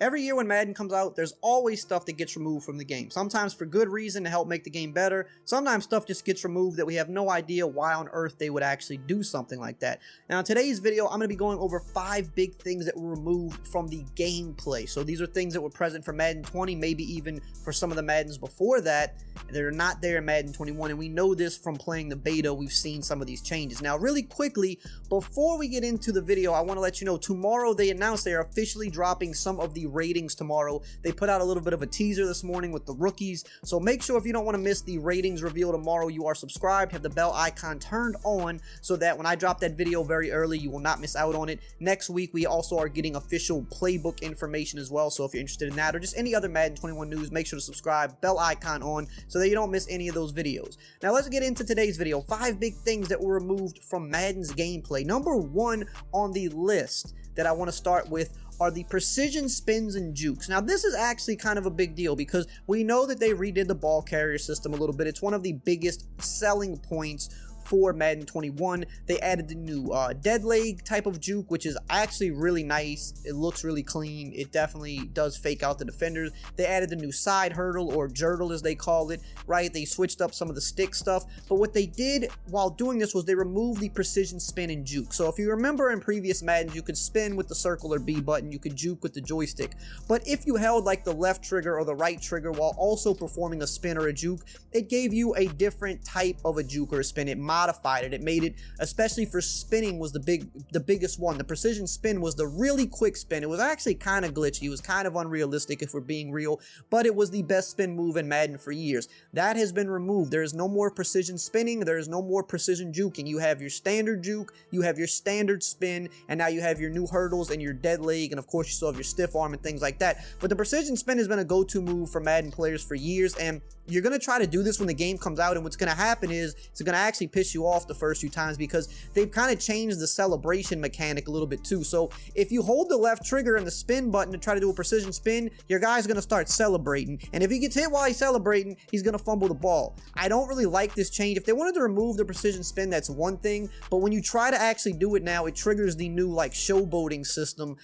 Every year when Madden comes out, there's always stuff that gets removed from the game. Sometimes for good reason to help make the game better. Sometimes stuff just gets removed that we have no idea why on earth they would actually do something like that. Now in today's video, I'm going to be going over 5 big things that were removed from the gameplay. So these are things that were present for Madden 20, maybe even for some of the Maddens before that. They're not there in Madden 21, and we know this from playing the beta. We've seen some of these changes. Now really quickly, before we get into the video, I want to let you know tomorrow they announced they are officially dropping some of the ratings tomorrow. They put out a little bit of a teaser this morning with the rookies, so make sure if you don't want to miss the ratings reveal tomorrow, you are subscribed, have the bell icon turned on so that when I drop that video very early, you will not miss out on it. Next week, we also are getting official playbook information as well, so if you're interested in that or just any other Madden 21 news, make sure to subscribe, bell icon on, so that you don't miss any of those videos. Now let's get into today's video. 5 big things that were removed from Madden's gameplay. Number 1 on the list that I want to start with are the precision spins and jukes. Now this is actually kind of a big deal because we know that they redid the ball carrier system a little bit. It's one of the biggest selling points for Madden 21. They added the new dead leg type of juke, which is actually really nice. It looks really clean. It definitely does fake out the defenders. They added the new side hurdle, or jurtle as they call it, right? They switched up some of the stick stuff, but what they did while doing this was they removed the precision spin and juke. So if you remember in previous Maddens, you could spin with the circle or B button, you could juke with the joystick, but if you held like the left trigger or the right trigger while also performing a spin or a juke, it gave you a different type of a juke or a spin. It modified it. It made it, especially for spinning, was the biggest one. The precision spin was the really quick spin. It was actually kind of glitchy. It was kind of unrealistic if we're being real, but it was the best spin move in Madden for years. That has been removed. There is no more precision spinning. There is no more precision juking. You have your standard juke, you have your standard spin, and now you have your new hurdles and your dead leg, and of course you still have your stiff arm and things like that. But the precision spin has been a go-to move for Madden players for years, and you're going to try to do this when the game comes out, and what's going to happen is it's going to actually piss you off the first few times because they've kind of changed the celebration mechanic a little bit too. So if you hold the left trigger and the spin button to try to do a precision spin, your guy's going to start celebrating, and if he gets hit while he's celebrating, he's going to fumble the ball. I don't really like this change. If they wanted to remove the precision spin, that's one thing, but when you try to actually do it now, it triggers the new like showboating system.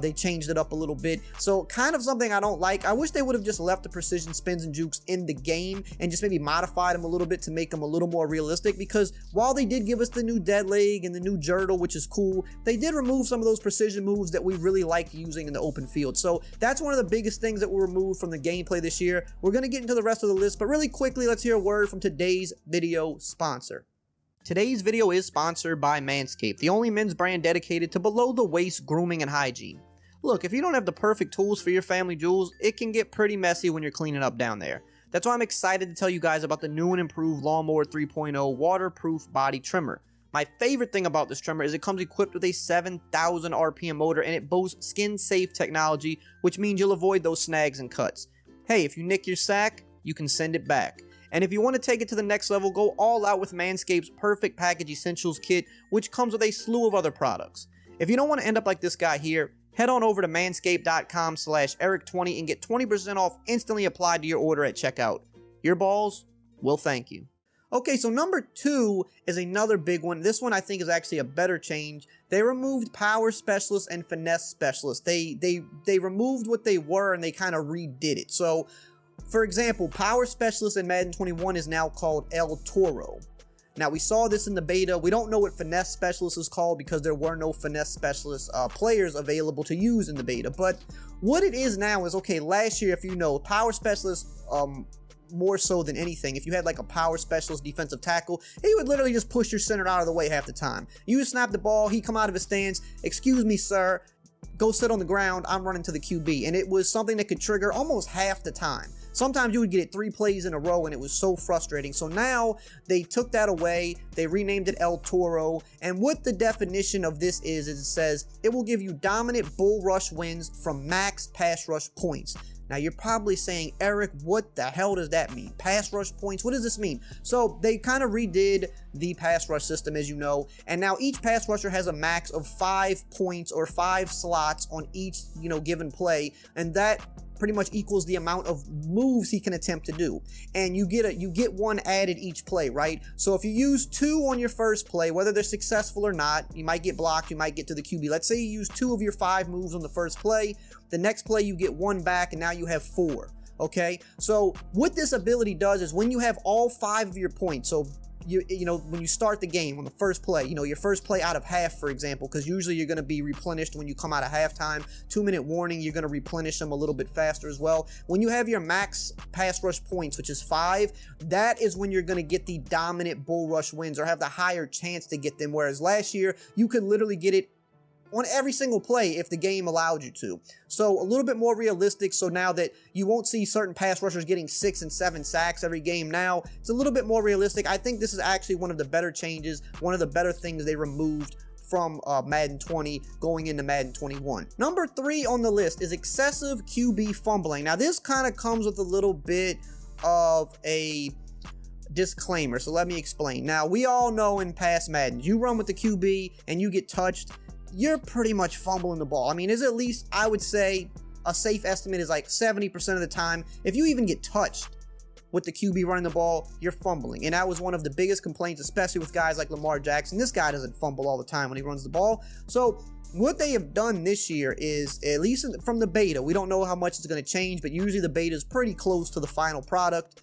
They changed it up a little bit, so kind of something I don't like. I wish they would have just left the precision spins and jukes in the game and just maybe modified them a little bit to make them a little more realistic, because while they did give us the new dead leg and the new jurtle, which is cool, they did remove some of those precision moves that we really like using in the open field. So that's one of the biggest things that were removed from the gameplay this year. We're going to get into the rest of the list, but really quickly, let's hear a word from today's video sponsor. Today's video is sponsored by Manscaped, the only men's brand dedicated to below-the-waist grooming and hygiene. Look, if you don't have the perfect tools for your family jewels, it can get pretty messy when you're cleaning up down there. That's why I'm excited to tell you guys about the new and improved Lawnmower 3.0 waterproof body trimmer. My favorite thing about this trimmer is it comes equipped with a 7,000 RPM motor, and it boasts skin-safe technology, which means you'll avoid those snags and cuts. Hey, if you nick your sack, you can send it back. And if you want to take it to the next level, go all out with Manscaped's Perfect Package Essentials Kit, which comes with a slew of other products. If you don't want to end up like this guy here, head on over to manscaped.com/Eric20 and get 20% off instantly applied to your order at checkout. Your balls will thank you. Okay, so number 2 is another big one. This one I think is actually a better change. They removed power specialists and finesse specialists. They removed what they were and they kind of redid it. So, for example, power specialist in Madden 21 is now called El Toro. Now, we saw this in the beta. We don't know what finesse specialist is called because there were no finesse specialist players available to use in the beta. But what it is now is, okay, last year, if you know, power specialist, more so than anything, if you had like a power specialist defensive tackle, he would literally just push your center out of the way half the time. You snap the ball, he come out of his stance, excuse me, sir, go sit on the ground, I'm running to the QB. And it was something that could trigger almost half the time. Sometimes you would get it 3 plays in a row and it was so frustrating. So now they took that away. They renamed it El Toro. And what the definition of this is it says it will give you dominant bull rush wins from max pass rush points. Now you're probably saying, Eric, what the hell does that mean? Pass rush points? What does this mean? So they kind of redid the pass rush system, as you know, and now each pass rusher has a max of 5 points or 5 slots on each, given play, and that pretty much equals the amount of moves he can attempt to do. And you get one added each play, right? So if you use 2 on your first play, whether they're successful or not, you might get blocked, you might get to the QB. Let's say you use 2 of your 5 moves on the first play. The next play you get 1 back, and now you have 4. Okay, so what this ability does is when you have all 5 of your points, so you know, when you start the game on the first play, you know, your first play out of half, for example, because usually you're going to be replenished when you come out of halftime. 2-minute warning, you're going to replenish them a little bit faster as well. When you have your max pass rush points, which is 5, that is when you're going to get the dominant bull rush wins or have the higher chance to get them. Whereas last year, you could literally get it on every single play if the game allowed you to. So a little bit more realistic. So now that you won't see certain pass rushers getting 6 and 7 sacks every game, now it's a little bit more realistic. I think this is actually one of the better changes, one of the better things they removed from Madden 20 going into Madden 21. Number 3 on the list is excessive QB fumbling. Now this kind of comes with a little bit of a disclaimer, so let me explain. Now we all know in past Maddens, you run with the QB and you get touched, you're pretty much fumbling the ball. I mean, is at least, I would say, a safe estimate is like 70% of the time. If you even get touched with the QB running the ball, you're fumbling. And that was one of the biggest complaints, especially with guys like Lamar Jackson. This guy doesn't fumble all the time when he runs the ball. So what they have done this year is, at least from the beta, we don't know how much it's going to change, but usually the beta is pretty close to the final product.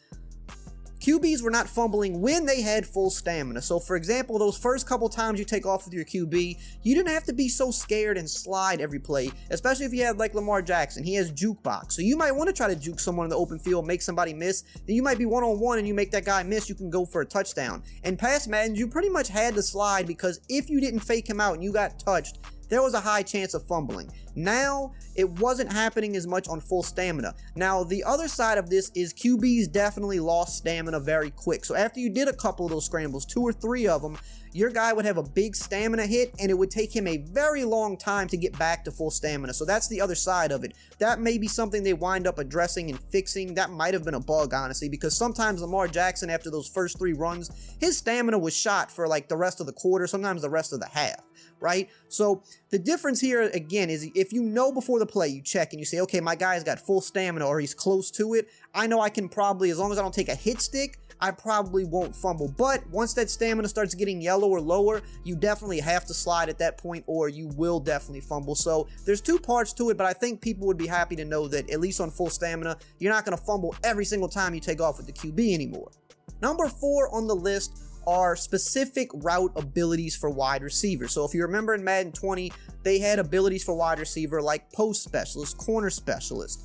QBs were not fumbling when they had full stamina. So for example, those first couple times you take off with your QB, you didn't have to be so scared and slide every play, especially if you had like Lamar Jackson. He has jukebox. So you might want to try to juke someone in the open field, make somebody miss. Then you might be one-on-one and you make that guy miss, you can go for a touchdown. In past Maddens, you pretty much had to slide because if you didn't fake him out and you got touched, there was a high chance of fumbling. Now, it wasn't happening as much on full stamina. Now, the other side of this is QBs definitely lost stamina very quick. So after you did a couple of those scrambles, 2 or 3 of them, your guy would have a big stamina hit and it would take him a very long time to get back to full stamina. So that's the other side of it. That may be something they wind up addressing and fixing. That might have been a bug, honestly, because sometimes Lamar Jackson, after those first 3 runs, his stamina was shot for like the rest of the quarter, sometimes the rest of the half, right? So the difference here, again, is if you know before the play, you check and you say, okay, my guy's got full stamina or he's close to it, I know I can probably, as long as I don't take a hit stick, I probably won't fumble. But once that stamina starts getting yellow or lower, you definitely have to slide at that point or you will definitely fumble. So there's 2 parts to it, but I think people would be happy to know that at least on full stamina, you're not going to fumble every single time you take off with the QB anymore. Number 4 on the list are specific route abilities for wide receivers. So if you remember in Madden 20, they had abilities for wide receiver like post specialist, corner specialist.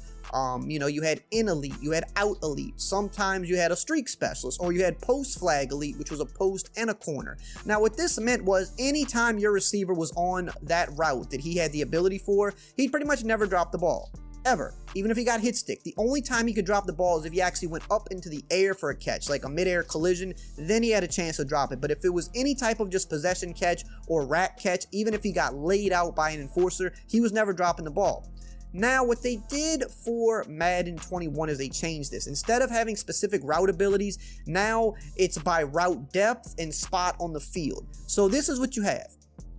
You know, you had in elite, you had out elite. Sometimes you had a streak specialist, or you had post flag elite, which was a post and a corner. Now, what this meant was anytime your receiver was on that route that he had the ability for, he'd pretty much never drop the ball. Ever. Even if he got hit stick, the only time he could drop the ball is if he actually went up into the air for a catch, like a mid-air collision, then he had a chance to drop it. But if it was any type of just possession catch or rack catch, even if he got laid out by an enforcer, he was never dropping the ball. Now, what they did for Madden 21 is they changed this. Instead of having specific route abilities, now it's by route depth and spot on the field. So this is what you have.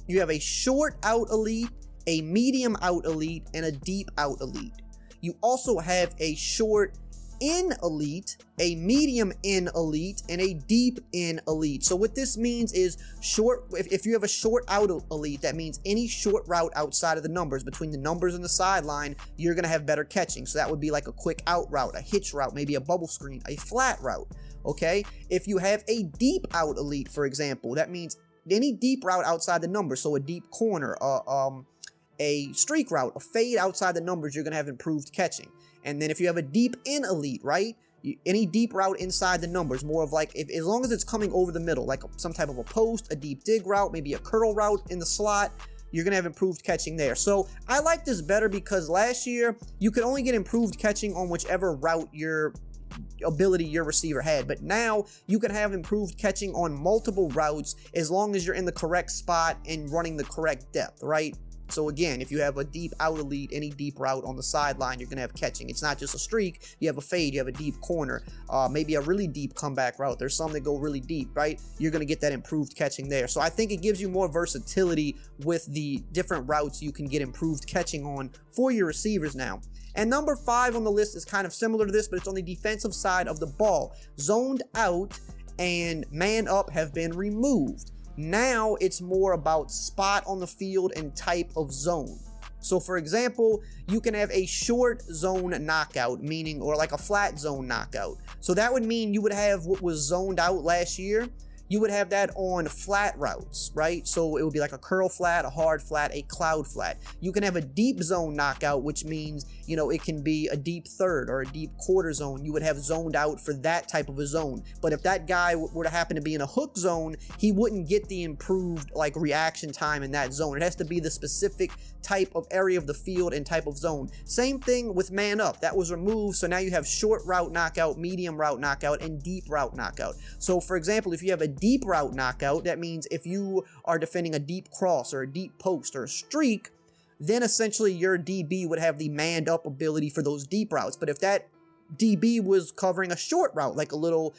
You have a short out elite, a medium out elite, and a deep out elite. You also have a short in elite, a medium in elite, and a deep in elite. So what this means is short, if you have a short out elite, that means any short route outside of the numbers, between the numbers and the sideline, you're going to have better catching. So that would be like a quick out route, a hitch route, maybe a bubble screen, a flat route, okay? If you have a deep out elite, for example, that means any deep route outside the numbers, so a deep corner, a streak route, a fade outside the numbers, you're going to have improved catching. And then if you have a deep in elite, right? Any deep route inside the numbers, more of like, as long as it's coming over the middle, like some type of a post, a deep dig route, maybe a curl route in the slot, you're going to have improved catching there. So I like this better because last year you could only get improved catching on whichever route your receiver had, but now you can have improved catching on multiple routes as long as you're in the correct spot and running the correct depth, right? So again, if you have a deep out elite, any deep route on the sideline, you're going to have catching. It's not just a streak. You have a fade, you have a deep corner, maybe a really deep comeback route. There's some that go really deep, right? You're going to get that improved catching there. So I think it gives you more versatility with the different routes you can get improved catching on for your receivers now. And number 5 on the list is kind of similar to this, but it's on the defensive side of the ball. Zoned out and man up have been removed. Now it's more about spot on the field and type of zone. So for example, you can have a short zone knockout, meaning, or like a flat zone knockout. So that would mean you would have what was zoned out last year. You would have that on flat routes, right? So it would be like a curl flat, a hard flat, a cloud flat. You can have a deep zone knockout, which means, you know, it can be a deep third or a deep quarter zone. You would have zoned out for that type of a zone. But if that guy were to happen to be in a hook zone, he wouldn't get the improved like reaction time in that zone. It has to be the specific type of area of the field and type of zone. Same thing with man up. That was removed. So now you have short route knockout, medium route knockout, and deep route knockout. So for example, if you have a deep route knockout, that means if you are defending a deep cross or a deep post or a streak, then essentially your DB would have the manned up ability for those deep routes. But if that DB was covering a short route, like a little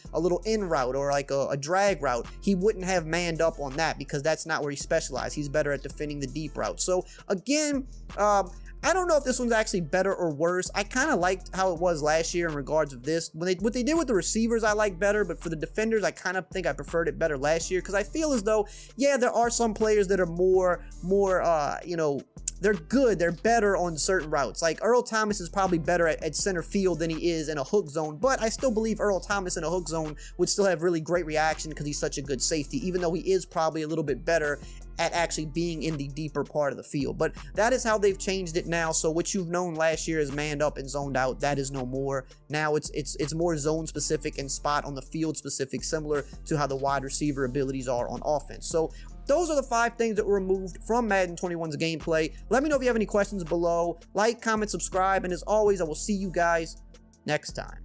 in route or like a drag route, he wouldn't have manned up on that because that's not where he specialized. He's better at defending the deep route. So again, I don't know if this one's actually better or worse. I kind of liked how it was last year in regards of this. What they did with the receivers, I like better, but for the defenders, I kind of think I preferred it better last year because I feel as though, yeah, there are some players that are more, you know, they're good, they're better on certain routes. Like Earl Thomas is probably better at center field than he is in a hook zone, but I still believe Earl Thomas in a hook zone would still have really great reaction because he's such a good safety, even though he is probably a little bit better at actually being in the deeper part of the field. But that is how they've changed it now. So what you've known last year is manned up and zoned out, that is no more. Now it's more zone specific and spot on the field specific, similar to how the wide receiver abilities are on offense. So those are the 5 things that were removed from Madden 21's gameplay. Let me know if you have any questions below. Like, comment, subscribe, and as always, I will see you guys next time.